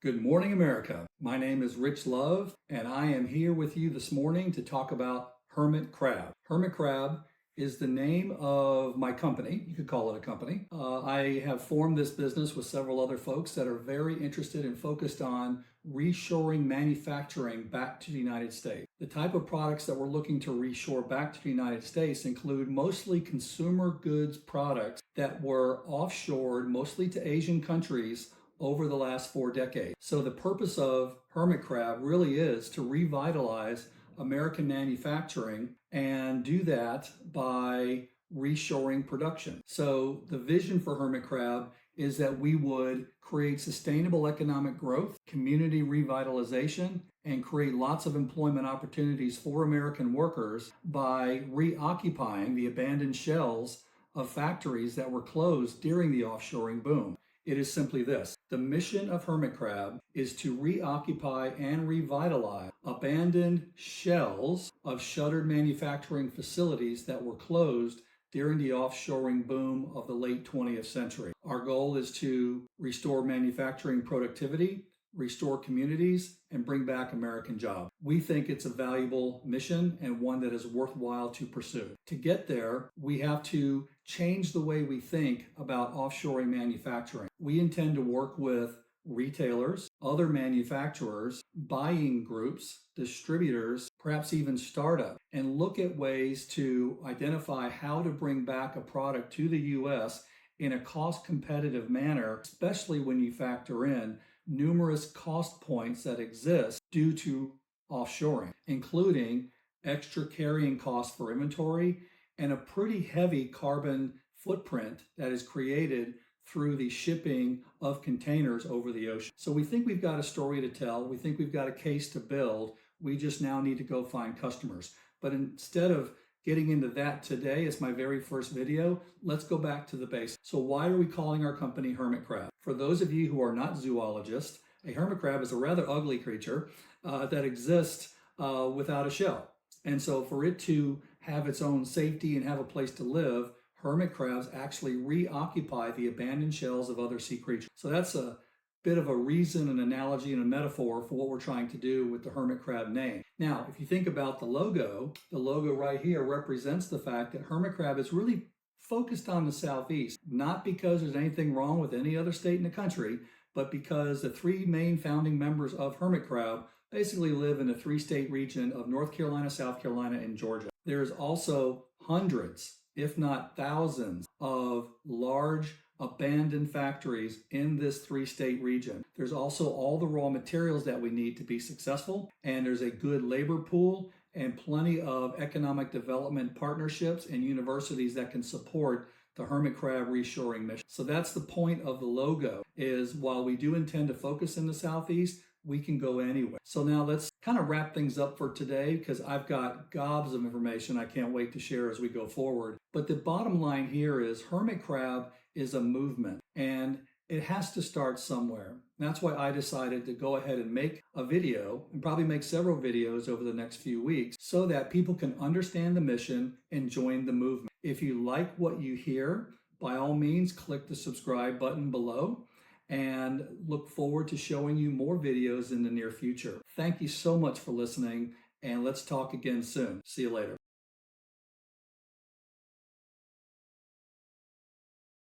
Good morning, America. My name is Rich Love, and I am here with you this morning to talk about Hermit Crab. Hermit Crab is the name of my company. You could call it a company. I have formed this business with several other folks that are very interested and focused on reshoring manufacturing back to the United States. The type of products that we're looking to reshore back to the United States include mostly consumer goods products that were offshored mostly to Asian countries over the last 4 decades. So the purpose of Hermit Crab really is to revitalize American manufacturing and do that by reshoring production. So the vision for Hermit Crab is that we would create sustainable economic growth, community revitalization, and create lots of employment opportunities for American workers by reoccupying the abandoned shells of factories that were closed during the offshoring boom. It is simply this. The mission of Hermit Crab is to reoccupy and revitalize abandoned shells of shuttered manufacturing facilities that were closed during the offshoring boom of the late 20th century. Our goal is to restore manufacturing productivity, restore communities, and bring back American jobs. We think it's a valuable mission and one that is worthwhile to pursue. To get there, we have to change the way we think about offshoring manufacturing. We intend to work with retailers, other manufacturers, buying groups, distributors, perhaps even startups, and look at ways to identify how to bring back a product to the U.S. in a cost-competitive manner, especially when you factor in numerous cost points that exist due to offshoring, including extra carrying costs for inventory and a pretty heavy carbon footprint that is created through the shipping of containers over the ocean. So we think we've got a story to tell. We think we've got a case to build. We just now need to go find customers. But instead of getting into that today, it's my very first video, let's go back to the basics. So why are we calling our company Hermit Crab? For those of you who are not zoologists, a hermit crab is a rather ugly creature that exists without a shell. And so for it to have its own safety and have a place to live, hermit crabs actually reoccupy the abandoned shells of other sea creatures. So that's a bit of a reason, an analogy, and a metaphor for what we're trying to do with the hermit crab name. Now, if you think about the logo right here represents the fact that hermit crab is really focused on the Southeast, not because there's anything wrong with any other state in the country, but because the 3 main founding members of hermit crab basically live in the 3-state region of North Carolina, South Carolina, and Georgia. There's also hundreds, if not thousands, of large abandoned factories in this 3-state region. There's also all the raw materials that we need to be successful, and there's a good labor pool and plenty of economic development partnerships and universities that can support the hermit crab reshoring mission. So that's the point of the logo, is while we do intend to focus in the Southeast, we can go anywhere. So now let's kind of wrap things up for today because I've got gobs of information I can't wait to share as we go forward. But the bottom line here is hermit crab is a movement and it has to start somewhere. That's why I decided to go ahead and make a video and probably make several videos over the next few weeks so that people can understand the mission and join the movement. If you like what you hear, by all means, click the subscribe button below and look forward to showing you more videos in the near future. Thank you so much for listening, and let's talk again soon. See you later.